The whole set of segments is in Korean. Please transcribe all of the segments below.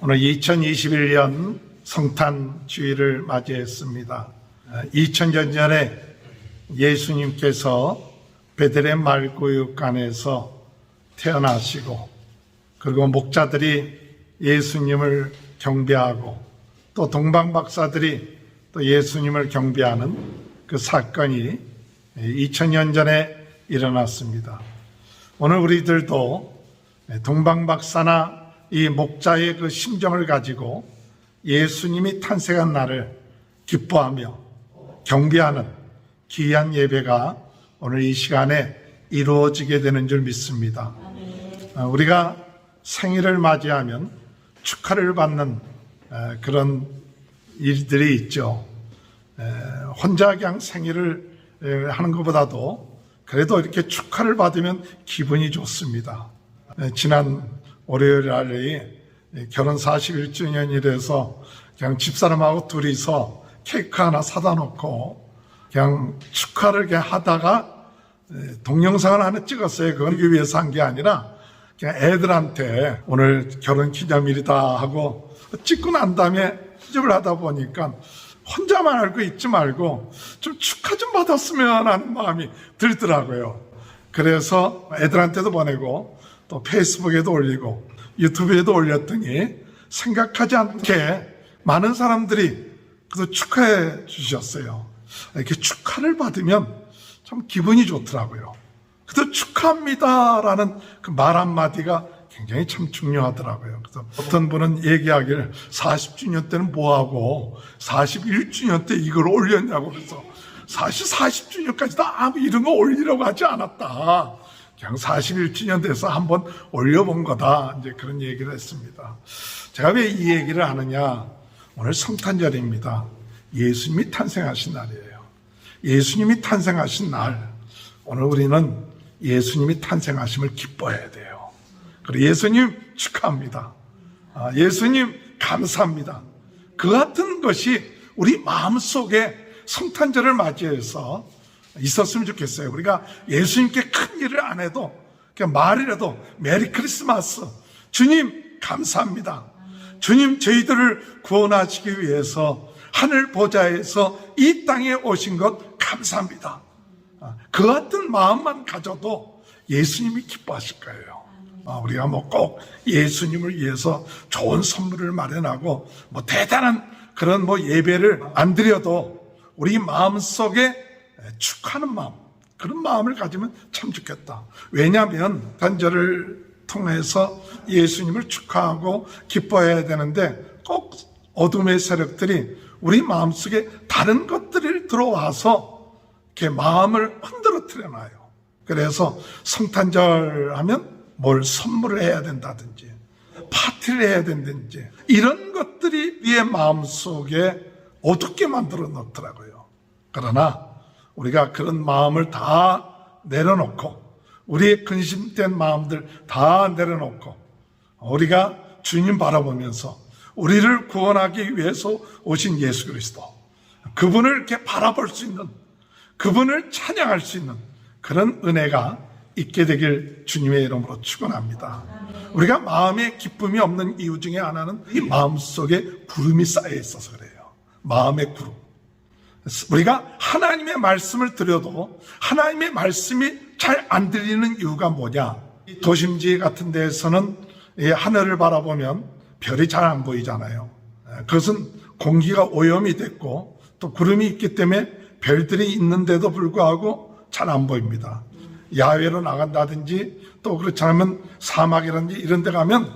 오늘 2021년 성탄 주일을 맞이했습니다. 2000년 전에 예수님께서 베들레헴 말구육간에서 태어나시고, 그리고 목자들이 예수님을 경배하고 또 동방박사들이 또 예수님을 경배하는 그 사건이 2000년 전에 일어났습니다. 오늘 우리들도 동방박사나 이 목자의 그 심정을 가지고 예수님이 탄생한 날을 기뻐하며 경배하는 귀한 예배가 오늘 이 시간에 이루어지게 되는 줄 믿습니다. 우리가 생일을 맞이하면 축하를 받는 그런 일들이 있죠. 혼자 그냥 생일을 하는 것보다도 그래도 이렇게 축하를 받으면 기분이 좋습니다. 지난 월요일 날이 결혼 41주년이라서 그냥 집사람하고 둘이서 케이크 하나 사다 놓고 그냥 축하를 그냥 하다가 동영상을 하나 찍었어요. 그걸 위해서 한 게 아니라 그냥 애들한테 오늘 결혼 기념일이다 하고 찍고 난 다음에 수집을 하다 보니까 혼자만 알고 있지 말고 좀 축하 좀 받았으면 하는 마음이 들더라고요. 그래서 애들한테도 보내고 또 페이스북에도 올리고 유튜브에도 올렸더니 생각하지 않게 많은 사람들이 그래도 축하해 주셨어요. 이렇게 축하를 받으면 참 기분이 좋더라고요. 그래도 축하합니다라는 그 말 한마디가 굉장히 참 중요하더라고요. 그래서 어떤 분은 얘기하기를 40주년 때는 뭐하고 41주년 때 이걸 올렸냐고, 그래서 사실 40주년까지도 아무 이런 거 올리려고 하지 않았다. 그냥 41주년 돼서 한번 올려본 거다. 이제 그런 얘기를 했습니다. 제가 왜 이 얘기를 하느냐. 오늘 성탄절입니다. 예수님이 탄생하신 날이에요. 예수님이 탄생하신 날, 오늘 우리는 예수님이 탄생하심을 기뻐해야 돼요. 그리고 예수님 축하합니다. 예수님 감사합니다. 그 같은 것이 우리 마음속에 성탄절을 맞이해서 있었으면 좋겠어요. 우리가 예수님께 큰 일을 안 해도 그냥 말이라도 메리 크리스마스, 주님 감사합니다. 주님 저희들을 구원하시기 위해서 하늘 보좌에서 이 땅에 오신 것 감사합니다. 그 같은 마음만 가져도 예수님이 기뻐하실 거예요. 우리가 뭐 꼭 예수님을 위해서 좋은 선물을 마련하고 뭐 대단한 그런 뭐 예배를 안 드려도 우리 마음속에 축하하는 마음, 그런 마음을 가지면 참 좋겠다. 왜냐하면 단절을 통해서 예수님을 축하하고 기뻐해야 되는데 꼭 어둠의 세력들이 우리 마음속에 다른 것들이 들어와서 이렇게 마음을 흔들어뜨려 놔요. 그래서 성탄절 하면 뭘 선물을 해야 된다든지 파티를 해야 된다든지 이런 것들이 우리의 마음속에 어둡게 만들어 놓더라고요. 그러나 우리가 그런 마음을 다 내려놓고 우리의 근심된 마음들 다 내려놓고 우리가 주님 바라보면서 우리를 구원하기 위해서 오신 예수 그리스도, 그분을 이렇게 바라볼 수 있는, 그분을 찬양할 수 있는 그런 은혜가 있게 되길 주님의 이름으로 축원합니다. 우리가 마음에 기쁨이 없는 이유 중에 하나는 이 마음속에 구름이 쌓여 있어서 그래요. 마음의 구름. 우리가 하나님의 말씀을 드려도 하나님의 말씀이 잘 안 들리는 이유가 뭐냐. 도심지 같은 데에서는 하늘을 바라보면 별이 잘 안 보이잖아요. 그것은 공기가 오염이 됐고 또 구름이 있기 때문에 별들이 있는데도 불구하고 잘 안 보입니다. 야외로 나간다든지 또 그렇지 않으면 사막이라든지 이런 데 가면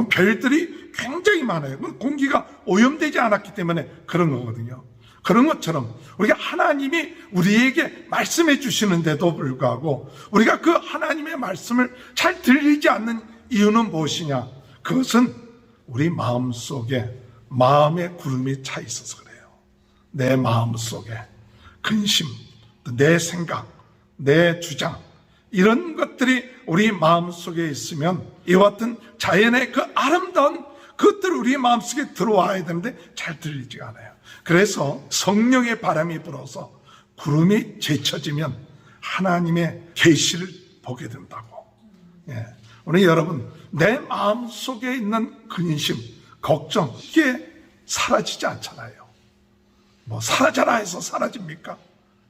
별들이 굉장히 많아요. 공기가 오염되지 않았기 때문에 그런 거거든요. 그런 것처럼 우리가 하나님이 우리에게 말씀해 주시는데도 불구하고 우리가 그 하나님의 말씀을 잘 들리지 않는 이유는 무엇이냐? 그것은 우리 마음속에 마음의 구름이 차 있어서 그래요. 내 마음속에 근심, 내 생각, 내 주장, 이런 것들이 우리 마음속에 있으면 이와 같은 자연의 그 아름다운 그것들이 우리 마음속에 들어와야 되는데 잘 들리지가 않아요. 그래서 성령의 바람이 불어서 구름이 제쳐지면 하나님의 계시를 보게 된다고. 오늘 여러분, 내 마음속에 있는 근심, 걱정, 이게 사라지지 않잖아요. 뭐 사라져라 해서 사라집니까?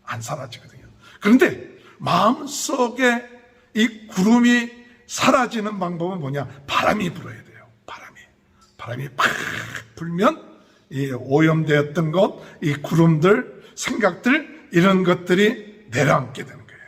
안 사라지거든요. 그런데 마음속에 이 구름이 사라지는 방법은 뭐냐? 바람이 불어야 돼요. 바람이 팍 불면 이 오염되었던 것, 이 구름들, 생각들, 이런 것들이 내려앉게 되는 거예요.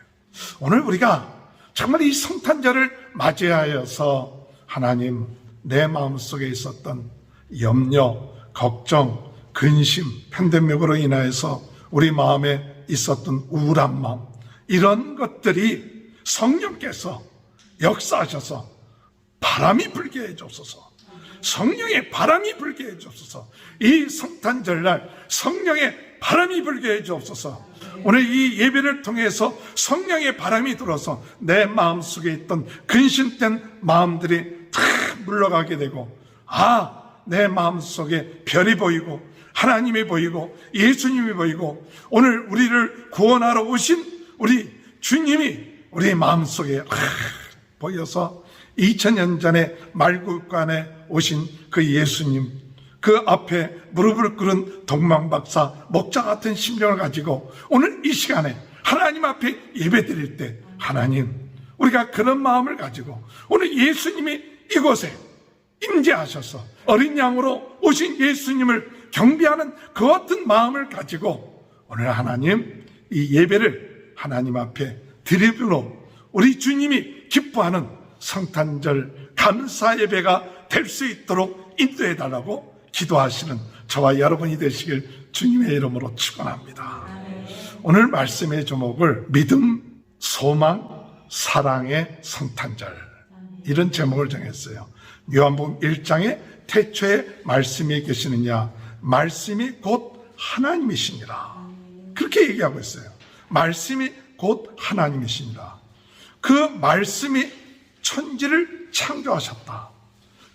오늘 우리가 정말 이 성탄절을 맞이하여서 하나님, 내 마음속에 있었던 염려, 걱정, 근심, 편견력으로 인하여서 우리 마음에 있었던 우울한 마음, 이런 것들이 성령께서 역사하셔서 바람이 불게 해주옵소서. 성령의 바람이 불게 해주옵소서. 이 성탄절날 성령의 바람이 불게 해주옵소서. 오늘 이 예배를 통해서 성령의 바람이 들어서 내 마음속에 있던 근심된 마음들이 다 물러가게 되고, 내 마음속에 별이 보이고 하나님이 보이고 예수님이 보이고 오늘 우리를 구원하러 오신 우리 주님이 우리 마음속에 보여서 2000년 전에 말구간에 오신 그 예수님, 그 앞에 무릎을 꿇은 동방박사 목자 같은 심령을 가지고 오늘 이 시간에 하나님 앞에 예배드릴 때, 하나님, 우리가 그런 마음을 가지고 오늘 예수님이 이곳에 임재하셔서 어린 양으로 오신 예수님을 경배하는 그 같은 마음을 가지고 오늘 하나님, 이 예배를 하나님 앞에 드림으로 우리 주님이 기뻐하는 성탄절 감사 예배가 될 수 있도록 인도해 달라고 기도하시는 저와 여러분이 되시길 주님의 이름으로 축원합니다. 오늘 말씀의 제목을 믿음, 소망, 사랑의 성탄절, 이런 제목을 정했어요. 요한복음 1장에 태초에 말씀이 계시느냐, 말씀이 곧 하나님이시니라, 그렇게 얘기하고 있어요. 말씀이 곧 하나님이시니라. 그 말씀이 천지를 창조하셨다.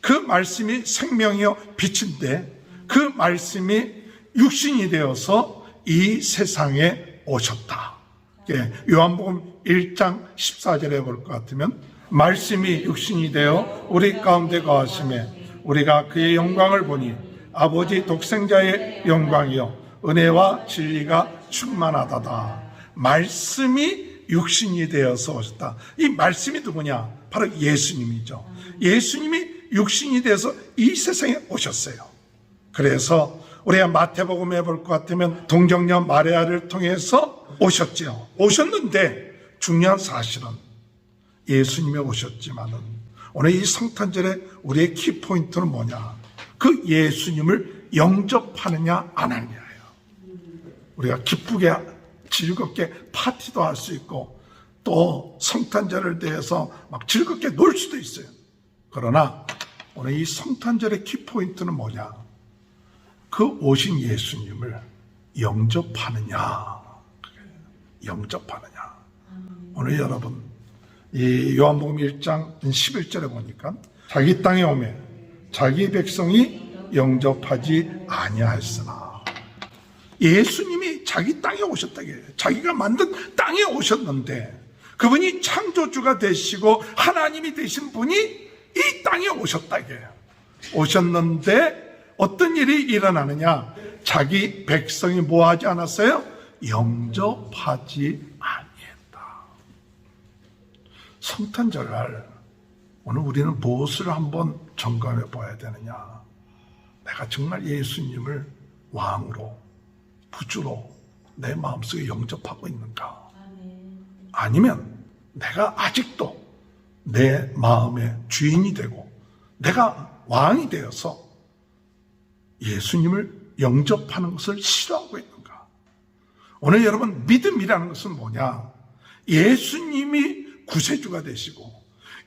그 말씀이 생명이요 빛인데 그 말씀이 육신이 되어서 이 세상에 오셨다. 요한복음 1장 14절에 볼 것 같으면, 말씀이 육신이 되어 우리 가운데 거하심에 우리가 그의 영광을 보니 아버지 독생자의 영광이요 은혜와 진리가 충만하다다. 말씀이 육신이 되어서 오셨다. 이 말씀이 누구냐? 바로 예수님이죠. 예수님이 육신이 되어서 이 세상에 오셨어요. 그래서 우리가 마태복음에 볼 것 같으면 동정녀 마리아를 통해서 오셨죠. 오셨는데 중요한 사실은 예수님이 오셨지만은 오늘 이 성탄절에 우리의 키포인트는 뭐냐? 그 예수님을 영접하느냐 안 하느냐예요. 우리가 기쁘게 즐겁게 파티도 할 수 있고 또 성탄절을 대해서 막 즐겁게 놀 수도 있어요. 그러나 오늘 이 성탄절의 키포인트는 뭐냐? 그 오신 예수님을 영접하느냐, 영접하느냐. 오늘 여러분, 이 요한복음 1장 11절에 보니까 자기 땅에 오매 자기 백성이 영접하지 아니하였으나, 예수님이 자기 땅에 오셨다게 해요. 자기가 만든 땅에 오셨는데 그분이 창조주가 되시고 하나님이 되신 분이 이 땅에 오셨다게 해요. 오셨는데 어떤 일이 일어나느냐? 자기 백성이 뭐 하지 않았어요? 영접하지 아니했다. 성탄절날 오늘 우리는 무엇을 한번 점검해 봐야 되느냐? 내가 정말 예수님을 왕으로, 구주로 내 마음속에 영접하고 있는가? 아니면 내가 아직도 내 마음의 주인이 되고 내가 왕이 되어서 예수님을 영접하는 것을 싫어하고 있는가? 오늘 여러분, 믿음이라는 것은 뭐냐? 예수님이 구세주가 되시고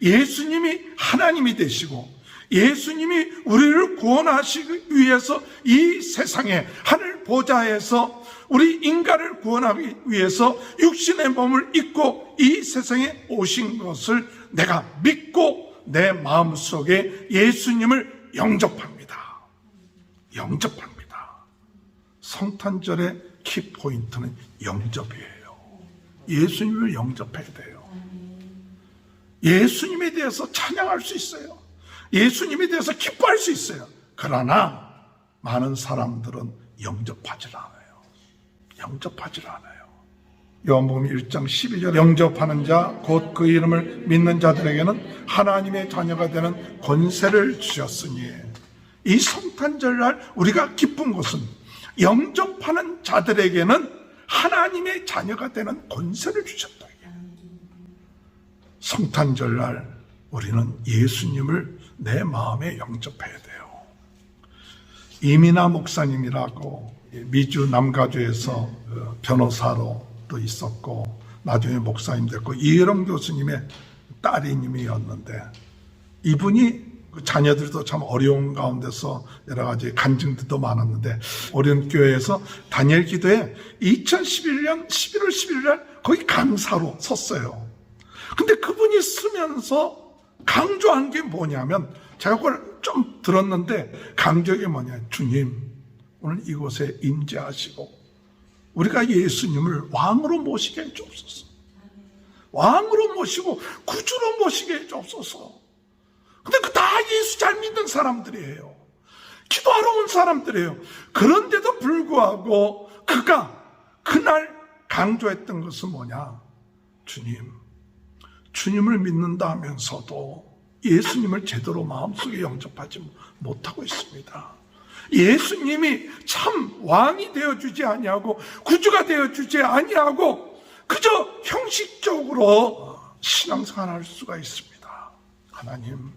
예수님이 하나님이 되시고 예수님이 우리를 구원하시기 위해서 이 세상에 하늘 보좌에서 우리 인간을 구원하기 위해서 육신의 몸을 입고 이 세상에 오신 것을 내가 믿고 내 마음속에 예수님을 영접합니다. 영접합니다. 성탄절의 키포인트는 영접이에요. 예수님을 영접해야 돼요. 예수님에 대해서 찬양할 수 있어요. 예수님에 대해서 기뻐할 수 있어요. 그러나 많은 사람들은 영접하질 않아요. 영접하질 않아요. 요한복음 1장 12절 영접하는 자 곧 그 이름을 믿는 자들에게는 하나님의 자녀가 되는 권세를 주셨으니, 이 성탄절날 우리가 기쁜 것은 영접하는 자들에게는 하나님의 자녀가 되는 권세를 주셨다. 성탄절날 우리는 예수님을 내 마음에 영접해야 돼요. 이민아 목사님이라고 미주 남가주에서 변호사로 또 있었고 나중에 목사님 됐고 이혜령 교수님의 딸이님이었는데, 이분이 자녀들도 참 어려운 가운데서 여러 가지 간증들도 많았는데 어려운 교회에서 다니엘 기도에 2011년 11월 11일 날 거기 강사로 섰어요. 근데 그분이 쓰면서 강조한 게 뭐냐면, 제가 그걸 좀 들었는데 강조한 게 뭐냐, 주님 오늘 이곳에 임재하시고 우리가 예수님을 왕으로 모시게 해주옵소서. 왕으로 모시고 구주로 모시게 해주옵소서. 근데 그 다 예수 잘 믿는 사람들이에요. 기도하러 온 사람들이에요. 그런데도 불구하고 그가 그날 강조했던 것은 뭐냐, 주님을 믿는다 하면서도 예수님을 제대로 마음속에 영접하지 못하고 있습니다. 예수님이 참 왕이 되어주지 아니하고 구주가 되어주지 아니하고 그저 형식적으로 신앙생활할 수가 있습니다. 하나님,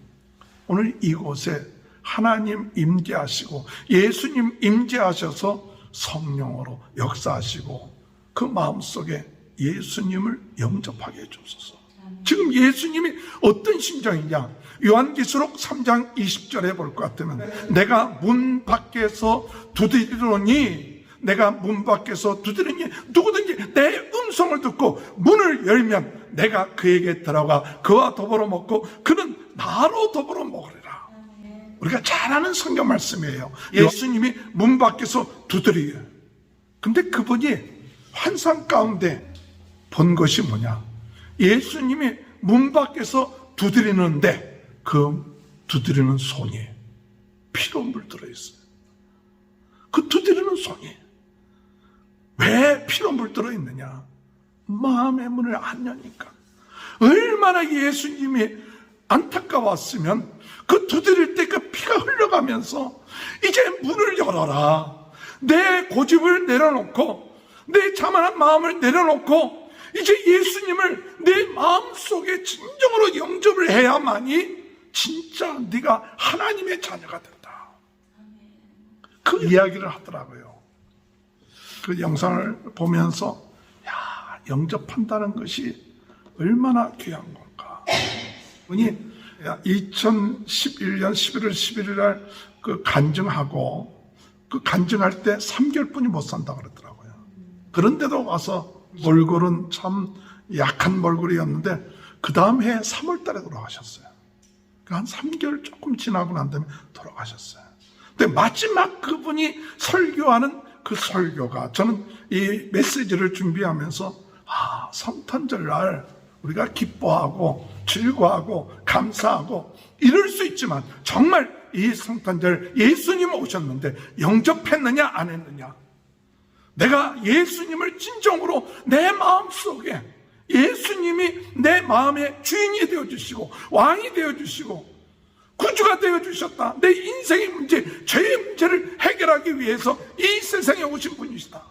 오늘 이곳에 하나님 임재하시고 예수님 임재하셔서 성령으로 역사하시고 그 마음속에 예수님을 영접하게 해주소서. 지금 예수님이 어떤 심정이냐, 요한계시록 3장 20절에 볼 것 같으면 내가 문 밖에서 두드리노니, 내가 문 밖에서 두드리니 누구든지 내 음성을 듣고 문을 열면 내가 그에게 들어가 그와 더불어 먹고 그는 나로 더불어 먹으리라. 우리가 잘 아는 성경 말씀이에요. 예수님이 문 밖에서 두드리요. 근데 그분이 환상 가운데 본 것이 뭐냐, 예수님이 문 밖에서 두드리는데 그 두드리는 손이 피로 물들어 있어요. 그 두드리는 손이 왜 피로 물들어 있느냐, 마음의 문을 안 여니까. 얼마나 예수님이 안타까웠으면 그 두드릴 때 그 피가 흘러가면서 이제 문을 열어라, 내 고집을 내려놓고 내 자만한 마음을 내려놓고 이제 예수님을 내 마음속에 진정으로 영접을 해야만이 진짜 네가 하나님의 자녀가 된다. 그 이야기를 하더라고요. 그 영상을 보면서 야, 영접한다는 것이 얼마나 귀한 건가. 분이 2011년 11월 11일 날 그 간증하고 그 간증할 때 3개월뿐이 못 산다 그러더라고요. 그런데도 와서 몰골은 참 약한 몰골이었는데 그 다음 해 3월 달에 돌아가셨어요. 한 3개월 조금 지나고 난 다음에 돌아가셨어요. 근데 마지막 그분이 설교하는 그 설교가, 저는 이 메시지를 준비하면서 성탄절 날 우리가 기뻐하고 즐거워하고 감사하고 이럴 수 있지만 정말 이 성탄절 예수님 오셨는데 영접했느냐 안 했느냐, 내가 예수님을 진정으로 내 마음속에 예수님이 내 마음의 주인이 되어주시고 왕이 되어주시고 구주가 되어주셨다, 내 인생의 문제, 죄의 문제를 해결하기 위해서 이 세상에 오신 분이시다,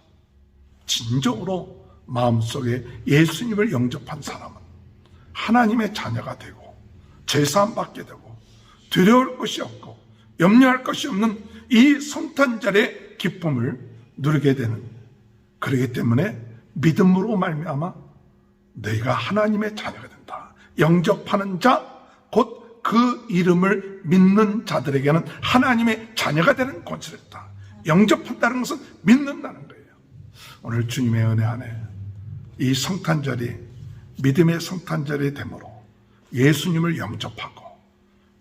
진정으로 마음속에 예수님을 영접한 사람은 하나님의 자녀가 되고 죄사함 받게 되고 두려울 것이 없고 염려할 것이 없는 이 성탄절의 기쁨을 누리게 되는, 그렇기 때문에 믿음으로 말미암아 너희가 하나님의 자녀가 된다. 영접하는 자 곧 그 이름을 믿는 자들에게는 하나님의 자녀가 되는 권세를 했다. 영접한다는 것은 믿는다는 거예요. 오늘 주님의 은혜 안에 이 성탄절이 믿음의 성탄절이 되므로 예수님을 영접하고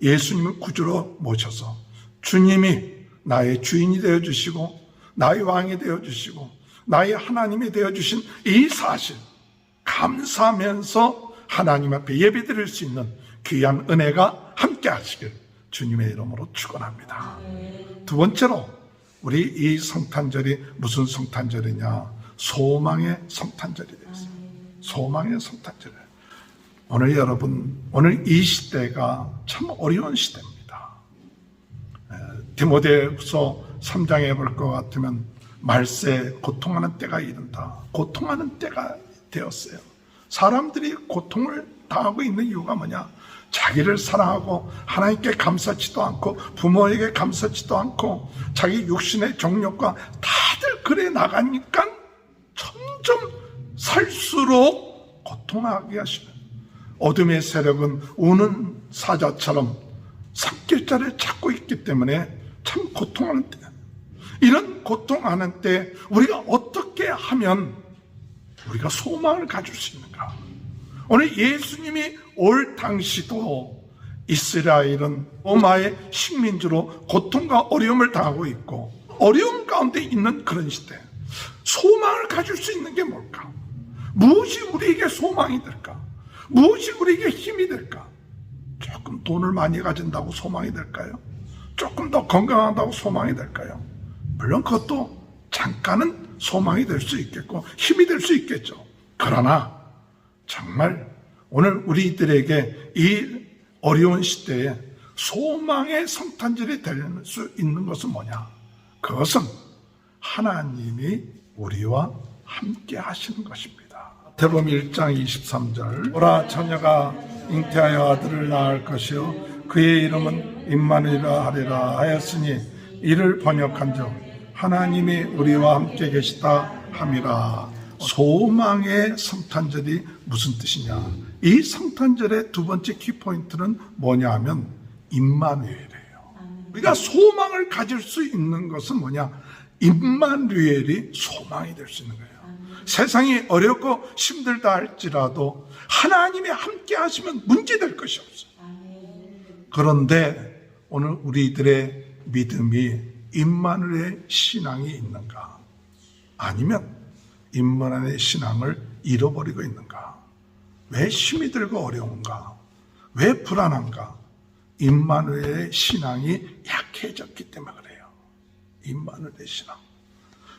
예수님을 구주로 모셔서 주님이 나의 주인이 되어주시고 나의 왕이 되어주시고 나의 하나님이 되어주신 이 사실 감사하면서 하나님 앞에 예배드릴 수 있는 귀한 은혜가 함께 하시길 주님의 이름으로 축원합니다. 두 번째로 우리 이 성탄절이 무슨 성탄절이냐? 소망의 성탄절이 되었습니다. 소망의 성탄절. 오늘 여러분, 오늘 이 시대가 참 어려운 시대입니다. 디모데후서 3장에 볼 것 같으면 말세 고통하는 때가 이른다. 고통하는 때가 되었어요. 사람들이 고통을 당하고 있는 이유가 뭐냐? 자기를 사랑하고 하나님께 감사치도 않고 부모에게 감사치도 않고 자기 육신의 정욕과 다들 그래 나가니까 점점 살수록 고통하게 하시는 어둠의 세력은 우는 사자처럼 삭길자를 찾고 있기 때문에 참 고통하는 때, 이런 고통하는 때 우리가 어떻게 하면 우리가 소망을 가질 수 있는가? 오늘 예수님이 올 당시도 이스라엘은 로마의 식민지로 고통과 어려움을 당하고 있고 어려움 가운데 있는 그런 시대, 소망을 가질 수 있는 게 뭘까? 무엇이 우리에게 소망이 될까? 무엇이 우리에게 힘이 될까? 조금 돈을 많이 가진다고 소망이 될까요? 조금 더 건강하다고 소망이 될까요? 물론 그것도 잠깐은 소망이 될 수 있겠고 힘이 될 수 있겠죠. 그러나 정말 오늘 우리들에게 이 어려운 시대에 소망의 성탄절이 될 수 있는 것은 뭐냐? 그것은 하나님이 우리와 함께 하시는 것입니다. 마태복음 1장 23절, 보라 처녀가 잉태하여 아들을 낳을 것이요 그의 이름은 임마누엘이라 하리라 하였으니 이를 번역한즉 하나님이 우리와 함께 계시다 함이라. 소망의 성탄절이 무슨 뜻이냐? 이 성탄절의 두 번째 키포인트는 뭐냐 하면 임마누엘이에요. 우리가 소망을 가질 수 있는 것은 뭐냐? 임마누엘이 소망이 될 수 있는 거예요. 세상이 어렵고 힘들다 할지라도 하나님이 함께 하시면 문제될 것이 없어요. 그런데 오늘 우리들의 믿음이 임마누엘의 신앙이 있는가? 아니면 임마누엘의 신앙을 잃어버리고 있는가? 왜 힘이 들고 어려운가? 왜 불안한가? 임마누엘의 신앙이 약해졌기 때문에 그래요. 임마누엘의 신앙.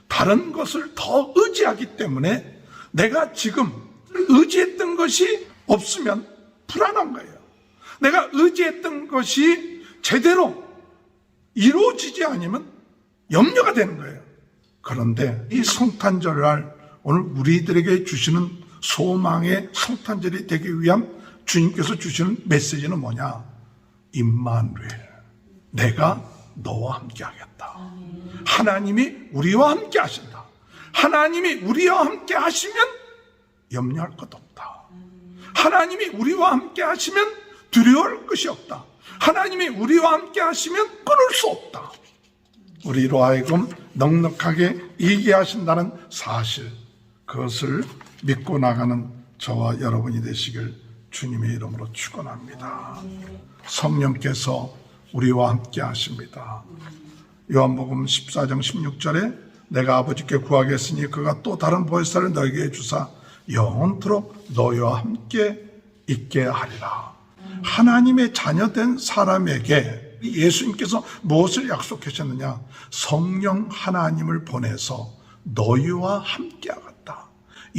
다른 것을 더 의지하기 때문에 내가 지금 의지했던 것이 없으면 불안한 거예요. 내가 의지했던 것이 제대로 이루어지지 않으면 염려가 되는 거예요. 그런데 이 성탄절날 오늘 우리들에게 주시는 소망의 성탄절이 되기 위한 주님께서 주시는 메시지는 뭐냐? 임마누엘, 내가 너와 함께 하겠다. 하나님이 우리와 함께 하신다. 하나님이 우리와 함께 하시면 염려할 것 없다. 하나님이 우리와 함께 하시면 두려워할 것이 없다. 하나님이 우리와 함께 하시면 끊을 수 없다. 우리로 하여금 넉넉하게 이기게 하신다는 사실, 그것을 믿고 나가는 저와 여러분이 되시길 주님의 이름으로 축원합니다. 성령께서 우리와 함께 하십니다. 요한복음 14장 16절에 내가 아버지께 구하겠으니 그가 또 다른 보혜사를 너에게 주사 영원토록 너희와 함께 있게 하리라. 하나님의 자녀된 사람에게 예수님께서 무엇을 약속하셨느냐? 성령 하나님을 보내서 너희와 함께 하겠다.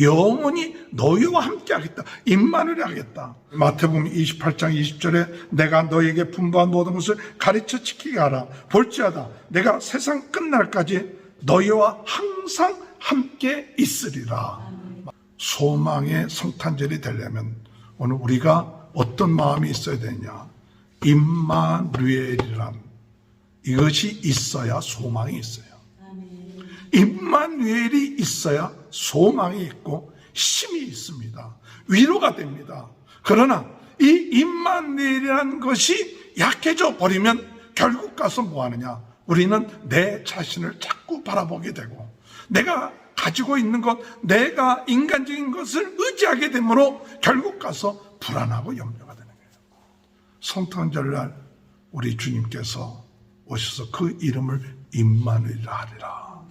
영원히 너희와 함께 하겠다. 임마누엘 하겠다. 마태복음 28장 20절에 내가 너희에게 분부한 모든 것을 가르쳐 지키게 하라. 볼지어다 내가 세상 끝날까지 너희와 항상 함께 있으리라. 소망의 성탄절이 되려면 오늘 우리가 어떤 마음이 있어야 되냐? 임마누엘이란 이것이 있어야 소망이 있어요. 임마누엘이 있어야 소망이 있고 힘이 있습니다. 위로가 됩니다. 그러나 이 임마누엘이라는 것이 약해져 버리면 결국 가서 뭐 하느냐? 우리는 내 자신을 자꾸 바라보게 되고 내가 가지고 있는 것, 내가 인간적인 것을 의지하게 되므로 결국 가서 불안하고 염려가 되는 거예요. 성탄절날 우리 주님께서 오셔서 그 이름을 임마누엘이라 하리라.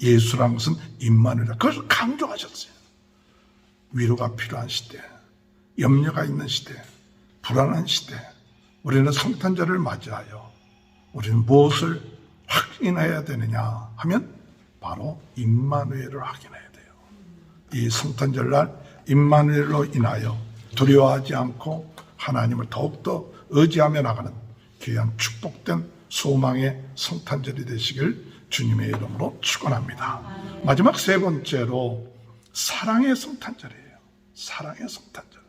예수란 것은 임마누엘이라. 그것을 강조하셨어요. 위로가 필요한 시대, 염려가 있는 시대, 불안한 시대, 우리는 성탄절을 맞이하여 우리는 무엇을 확인해야 되느냐 하면 바로 임마누엘을 확인해야 돼요. 이 성탄절날 임마누엘로 인하여 두려워하지 않고 하나님을 더욱더 의지하며 나가는 귀한 축복된 소망의 성탄절이 되시길 주님의 이름으로 축원합니다. 마지막 세 번째로 사랑의 성탄절이에요. 사랑의 성탄절.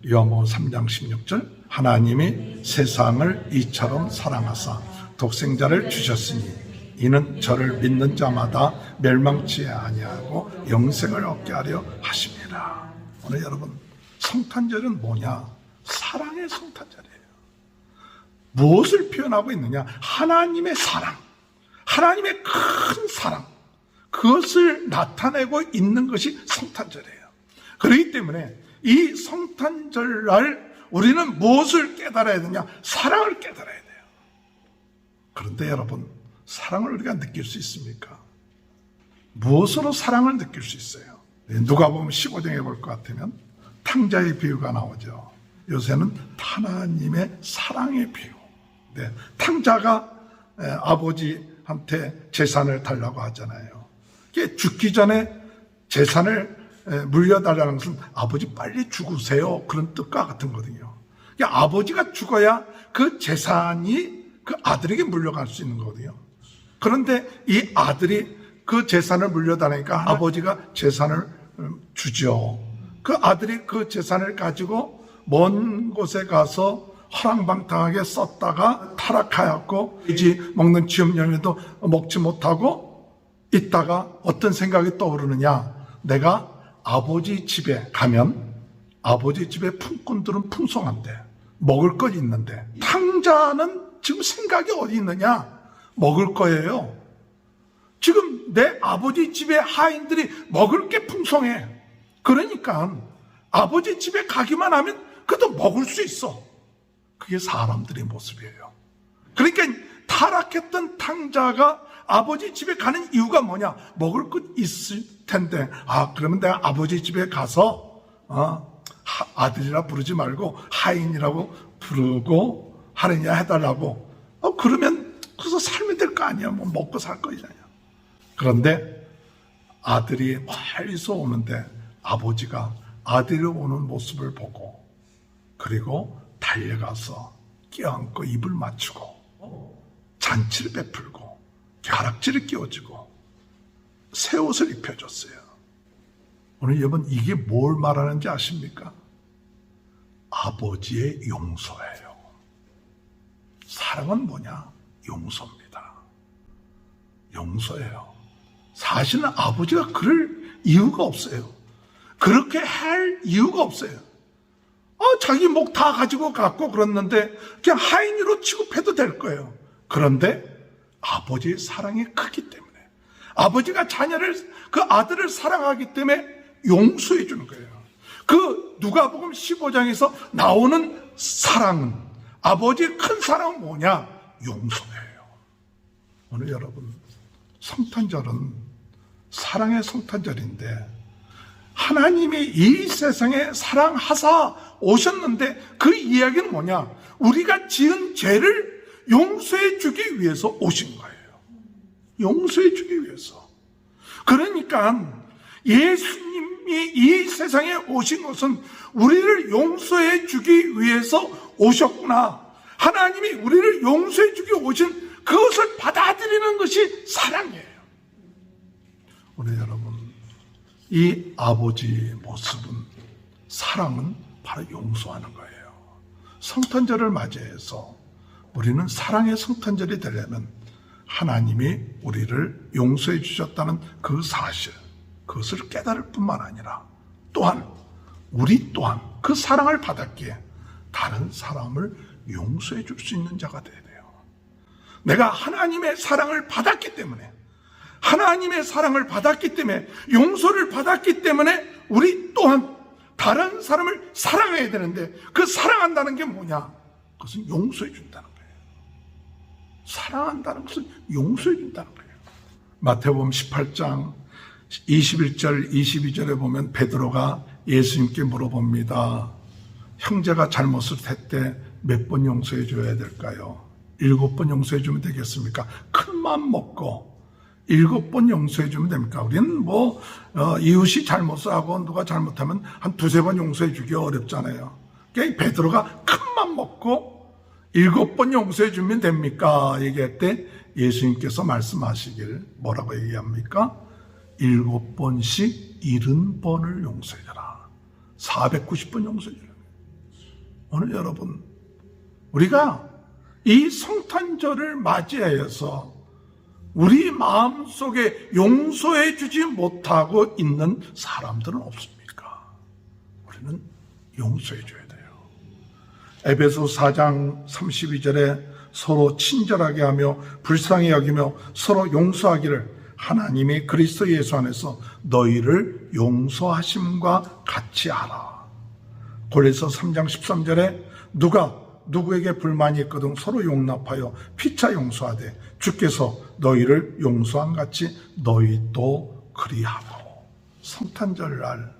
요한복음 3장 16절 하나님이 세상을 이처럼 사랑하사 독생자를 주셨으니 이는 저를 믿는 자마다 멸망치 아니하고 영생을 얻게 하려 하심이라. 오늘 여러분 성탄절은 뭐냐? 사랑의 성탄절이에요. 무엇을 표현하고 있느냐? 하나님의 사랑, 하나님의 큰 사랑, 그것을 나타내고 있는 것이 성탄절이에요. 그렇기 때문에 이 성탄절날 우리는 무엇을 깨달아야 되냐? 사랑을 깨달아야 돼요. 그런데 여러분, 사랑을 우리가 느낄 수 있습니까? 무엇으로 사랑을 느낄 수 있어요? 누가복음 15장에 볼 것 같으면 탕자의 비유가 나오죠. 요새는 하나님의 사랑의 비유. 네, 탕자가 아버지한테 재산을 달라고 하잖아요. 죽기 전에 재산을 물려달라는 것은 아버지 빨리 죽으세요, 그런 뜻과 같은 거거든요. 아버지가 죽어야 그 재산이 그 아들에게 물려갈 수 있는 거거든요. 그런데 이 아들이 그 재산을 물려달라니까 아버지가 재산을 주죠. 그 아들이 그 재산을 가지고 먼 곳에 가서 허랑방탕하게 썼다가 타락하였고 돼지 먹는 쥐염염에도 먹지 못하고 있다가 어떤 생각이 떠오르느냐? 내가 아버지 집에 가면 아버지 집에 품꾼들은 풍성한데 먹을 것 있는데 탕자는 지금 생각이 어디 있느냐? 먹을 거예요. 지금 내 아버지 집에 하인들이 먹을 게 풍성해. 그러니까 아버지 집에 가기만 하면 그것도 먹을 수 있어. 그게 사람들의 모습이에요. 그러니까 타락했던 탕자가 아버지 집에 가는 이유가 뭐냐? 먹을 것 있을 텐데, 그러면 내가 아버지 집에 가서 아들이라 부르지 말고 하인이라고 부르고 하느냐 해달라고. 그러면 그래서 살면 될 거 아니야. 뭐 먹고 살 거잖아요. 그런데 아들이 멀리서 오는데 아버지가 아들이 오는 모습을 보고 그리고 달려가서 껴안고 입을 맞추고 잔치를 베풀고 가락지를 끼워주고 새 옷을 입혀줬어요. 오늘 여러분 이게 뭘 말하는지 아십니까? 아버지의 용서예요. 사랑은 뭐냐? 용서입니다. 용서예요. 사실은 아버지가 그럴 이유가 없어요. 그렇게 할 이유가 없어요. 자기 목 다 가지고 갔고 그랬는데 그냥 하인으로 취급해도 될 거예요. 그런데 아버지의 사랑이 크기 때문에 아버지가 그 아들을 사랑하기 때문에 용서해 주는 거예요. 그 누가복음 15장에서 나오는 사랑은, 아버지의 큰 사랑은 뭐냐? 용서예요. 오늘 여러분 성탄절은 사랑의 성탄절인데 하나님이 이 세상에 사랑하사 오셨는데 그 이야기는 뭐냐? 우리가 지은 죄를 용서해 주기 위해서 오신 거예요. 용서해 주기 위해서. 그러니까 예수님이 이 세상에 오신 것은 우리를 용서해 주기 위해서 오셨구나. 하나님이 우리를 용서해 주기 오신 그것을 받아들이는 것이 사랑이에요. 오늘 여러분, 이 아버지의 모습은, 사랑은 바로 용서하는 거예요. 성탄절을 맞이해서 우리는 사랑의 성탄절이 되려면 하나님이 우리를 용서해 주셨다는 그 사실, 그것을 깨달을 뿐만 아니라 또한 우리 또한 그 사랑을 받았기에 다른 사람을 용서해 줄 수 있는 자가 되어야 돼요. 내가 하나님의 사랑을 받았기 때문에, 하나님의 사랑을 받았기 때문에, 용서를 받았기 때문에 우리 또한 다른 사람을 사랑해야 되는데, 그 사랑한다는 게 뭐냐? 그것은 용서해 준다는 거예요. 사랑한다는 것은 용서해 준다는 거예요. 마태복음 18장 21절 22절에 보면 베드로가 예수님께 물어봅니다. 형제가 잘못을 했대 몇 번 용서해 줘야 될까요? 7번 용서해 주면 되겠습니까? 큰 맘 먹고 7번 용서해 주면 됩니까? 우리는 이웃이 잘못을 하고 누가 잘못하면 한 2-3번 용서해 주기 어렵잖아요. 그러니까 베드로가 큰 맘 먹고 7번 용서해 주면 됩니까? 얘기할 때 예수님께서 말씀하시길 뭐라고 얘기합니까? 7번씩 70번을 용서해줘라. 490번 용서해줘라. 오늘 여러분, 우리가 이 성탄절을 맞이하여서 우리 마음속에 용서해 주지 못하고 있는 사람들은 없습니까? 우리는 용서해 줘야 돼요. 에베소 4장 32절에 서로 친절하게 하며 불쌍히 여기며 서로 용서하기를 하나님이 그리스도 예수 안에서 너희를 용서하심과 같이 하라. 고린도서 3장 13절에 누가 누구에게 불만이 있거든 서로 용납하여 피차 용서하되 주께서 너희를 용서한 같이 너희도 그리하고. 성탄절 날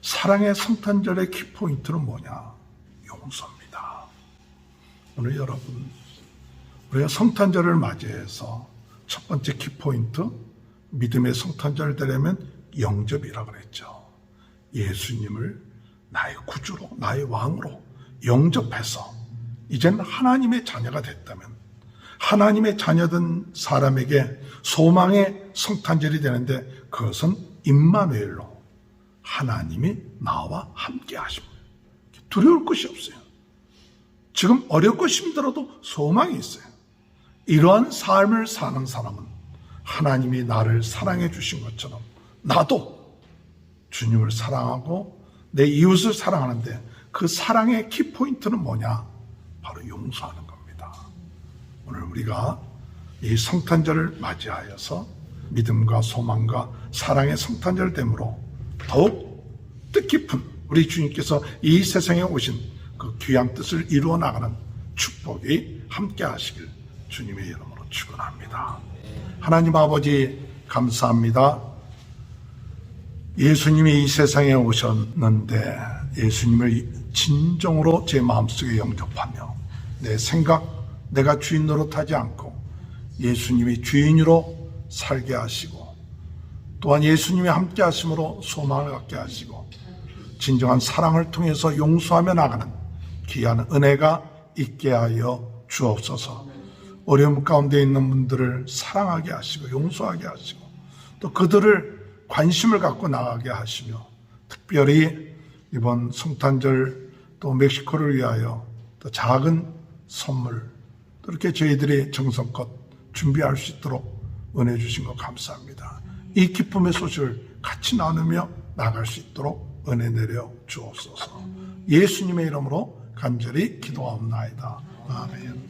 사랑의 성탄절의 키포인트는 뭐냐? 용서입니다. 오늘 여러분, 우리가 성탄절을 맞이해서 첫 번째 키포인트, 믿음의 성탄절을 되려면 영접이라고 그랬죠. 예수님을 나의 구주로, 나의 왕으로 영접해서 이제는 하나님의 자녀가 됐다면 하나님의 자녀된 사람에게 소망의 성탄절이 되는데 그것은 임마누엘로 하나님이 나와 함께 하십니다. 두려울 것이 없어요. 지금 어렵고 힘들어도 소망이 있어요. 이러한 삶을 사는 사람은 하나님이 나를 사랑해 주신 것처럼 나도 주님을 사랑하고 내 이웃을 사랑하는데 그 사랑의 키포인트는 뭐냐? 바로 용서하는 겁니다. 오늘 우리가 이 성탄절을 맞이하여서 믿음과 소망과 사랑의 성탄절 됨으로 더욱 뜻깊은 우리 주님께서 이 세상에 오신 그 귀한 뜻을 이루어 나가는 축복이 함께 하시길 주님의 이름으로 축원합니다. 하나님 아버지 감사합니다. 예수님이 이 세상에 오셨는데 예수님을 진정으로 제 마음속에 영접하며 내 생각, 내가 주인 노릇하지 않고 예수님이 주인으로 살게 하시고 또한 예수님이 함께 하심으로 소망을 갖게 하시고 진정한 사랑을 통해서 용서하며 나가는 귀한 은혜가 있게 하여 주옵소서. 어려움 가운데 있는 분들을 사랑하게 하시고 용서하게 하시고 또 그들을 관심을 갖고 나가게 하시며 특별히 이번 성탄절 또 멕시코를 위하여 또 작은 선물 또 이렇게 저희들이 정성껏 준비할 수 있도록 은혜 주신 것 감사합니다. 이 기쁨의 소식을 같이 나누며 나갈 수 있도록 은혜 내려 주옵소서. 예수님의 이름으로 간절히 기도하옵나이다. 아멘.